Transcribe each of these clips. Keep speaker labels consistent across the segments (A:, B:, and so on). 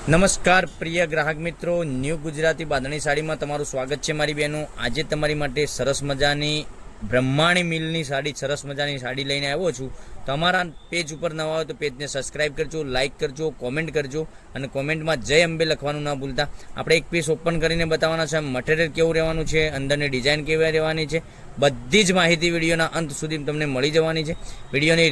A: નમસ્કાર પ્રિય ગ્રાહક મિત્રો, ન્યૂ ગુજરાતી બાંધણી સાડીમાં તમારું સ્વાગત છે મારી બહેનો। આજે તમારી માટે સરસ મજાની બ્રહ્માણી મિલની સાડી, સરસ મજાની સાડી લઈને આવ્યો છું। તમારા પેજ ઉપર નવા હોય તો પેજને સબસ્ક્રાઇબ કરજો, લાઇક કરજો, કોમેન્ટ કરજો અને કોમેન્ટમાં જય અંબે લખવાનું ના ભૂલતા। આપણે એક પીસ ઓપન કરીને બતાવવાના છે, મટીરિયલ કેવું રહેવાનું છે, અંદરની ડિઝાઇન કેવી રહેવાની છે, બધી જ માહિતી વિડીયોના અંત સુધી તમને મળી જવાની છે। વિડીયોની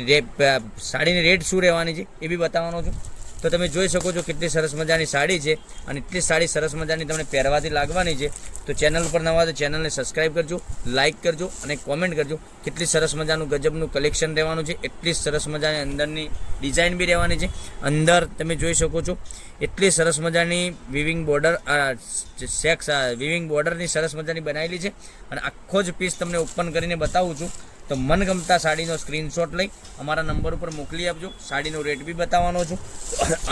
A: સાડીની રેટ શું રહેવાની છે એ બી બતાવવાનો છું। તો તમે જોઈ શકો છો કેટલી સરસ મજાની સાડી છે અને એટલી સાડી સરસ મજાની તમને પહેરવાથી લાગવાની છે। તો ચેનલ પર નવા તો ચેનલને સબસ્ક્રાઇબ કરજો, લાઇક કરજો અને કોમેન્ટ કરજો। કેટલી સરસ મજાનું ગજબનું કલેક્શન રહેવાનું છે, એટલી સરસ મજાની અંદરની ડિઝાઇન બી રહેવાની છે। અંદર તમે જોઈ શકો છો એટલી સરસ મજાની વિવિંગ બોર્ડર વિવિંગ બોર્ડરની સરસ મજાની બનાવેલી છે અને આખો જ પીસ તમને ઓપન કરીને બતાવું છું। તો મનગમતા સાડીનો સ્ક્રીનશોટ લઈ અમારા નંબર ઉપર મોકલી આપજો। સાડીનો રેટ બી બતાવવાનો છું,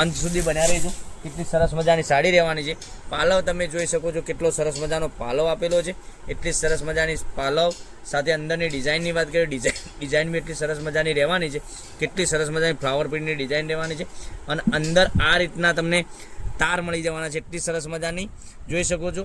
A: અંત સુધી બન્યા રહેજો। કેટલી સરસ મજાની સાડી રહેવાની છે। પાલવ તમે જોઈ શકો છો, કેટલો સરસ મજાનો પાલવ આપેલો છે। એટલી સરસ મજાની પાલવ સાથે અંદરની ડિઝાઇનની વાત કરીએ, ડિઝાઇન બી એટલી સરસ મજાની રહેવાની છે। કેટલી સરસ મજાની ફ્લાવર પ્રિન્ટની ડિઝાઇન રહેવાની છે અને અંદર આ રીતના તમને તાર મળી જવાના છે। એટલી સરસ મજાની જોઈ શકો છો,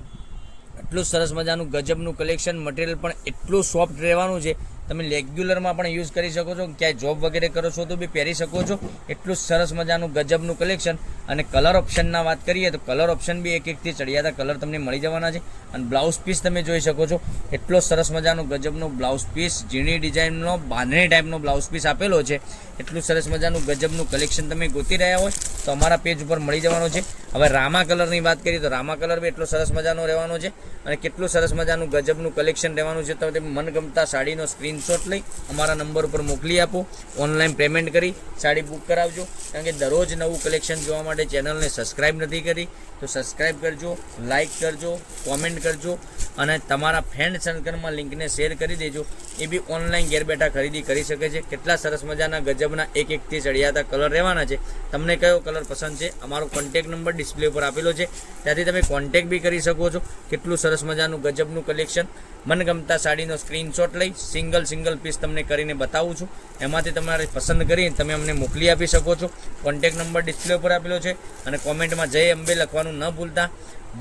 A: એટલું સરસ મજાનું ગજબનું કલેક્શન, મટીરિયલ પણ એટલું સોફ્ટ રહેવાનું છે। તમે રેગ્યુલરમાં પણ યુઝ કરી શકો છો, ક્યાંય જોબ વગેરે કરો છો તો બી પહેરી શકો છો। એટલું સરસ મજાનું ગજબનું કલેક્શન। અને કલર ઓપ્શનના વાત કરીએ તો કલર ઓપ્શન બી એકથી ચડિયાતા કલર તમને મળી જવાના છે। અને બ્લાઉઝ પીસ તમે જોઈ શકો છો, એટલો સરસ મજાનો ગજબનો બ્લાઉઝ પીસ, ઝીણી ડિઝાઇનનો બાંધણી ટાઈપનો બ્લાઉઝ પીસ આપેલો છે। એટલું સરસ મજાનું ગજબનું કલેક્શન તમે ગોતી રહ્યા હોય તો અમારા પેજ ઉપર મળી જવાનો છે। હવે રામા કલરની વાત કરીએ તો રામા કલર બી એટલો સરસ મજાનો રહેવાનો છે અને કેટલું સરસ મજાનું ગજબનું કલેક્શન રહેવાનું છે। તો તમે મનગમતા સાડીનો સ્ક્રીનશોટ લઈ અમારા નંબર ઉપર મોકલી આપો, ઓનલાઈન પેમેન્ટ કરી સાડી બુક કરાવજો। કારણ કે દરરોજ નવું કલેક્શન જોવા માટે ચેનલને સબસ્ક્રાઇબ નથી કરી તો સબસ્ક્રાઇબ કરજો, લાઇક કરજો, કોમેન્ટ કરજો અને તમારા ફ્રેન્ડ સર્કલમાં લિંકને શેર કરી દેજો। એ બી ઓનલાઈન ઘેર બેઠા ખરીદી કરી શકે છે। કેટલા સરસ મજાના ગજબના એકથી ચડિયાતા કલર રહેવાના છે। તમને કયો કલર પસંદ છે, અમારો કોન્ટેક નંબર ડિસ્પ્લે ઉપર આપેલો છે, ત્યાંથી તમે કોન્ટેક બી કરી શકો છો। કેટલું સરસ મજાનું ગજબનું કલેક્શન। મનગમતા સાડીનો સ્ક્રીનશોટ લઈ સિંગલ પીસ તમને કરીને બતાવું છું, એમાંથી તમારે પસંદ કરીને તમે અમને મોકલી આપી શકો છો। કોન્ટેક નંબર ડિસ્પ્લે ઉપર આપેલો છે અને કોમેન્ટમાં જય અંબે લખવાનું ન ભૂલતા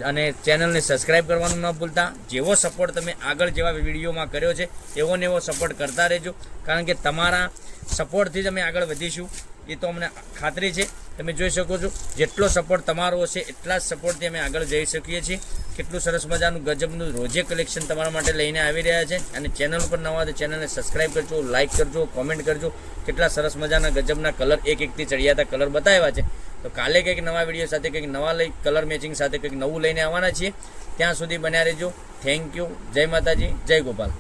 A: અને ચેનલને સબસ્ક્રાઇબ કરવાનું ન ભૂલતા। જેવો સપોર્ટ તમે આગળ જેવા વિડીયોમાં કર્યો છે એવો ને એવો સપોર્ટ કરતા રહેજો, કારણ કે તમારા સપોર્ટથી જ અમે આગળ વધીશું એ તો અમને ખાતરી છે। તમે જોઈ શકો છો જેટલો સપોર્ટ તમારો હશે એટલા જ સપોર્ટથી અમે આગળ જઈ શકીએ છીએ। કેટલું સરસ મજાનું ગજબનું રોજે કલેક્શન તમારા માટે લઈને આવી રહ્યા છે અને ચેનલ ઉપર નવા તો ચેનલને સબસ્ક્રાઇબ કરજો, લાઇક કરજો, કોમેન્ટ કરજો। કેટલા સરસ મજાના ગજબના કલર એકથી ચડિયાતા કલર બતાવ્યા છે। તો કાલે કંઈક નવા વિડીયો સાથે કંઈક નવા કલર મેચિંગ સાથે કંઈક નવું લઈને આવવાના છીએ। ત્યાં સુધી બન્યા રહેજો। થેન્ક યુ, જય માતાજી, જય ગોપાલ।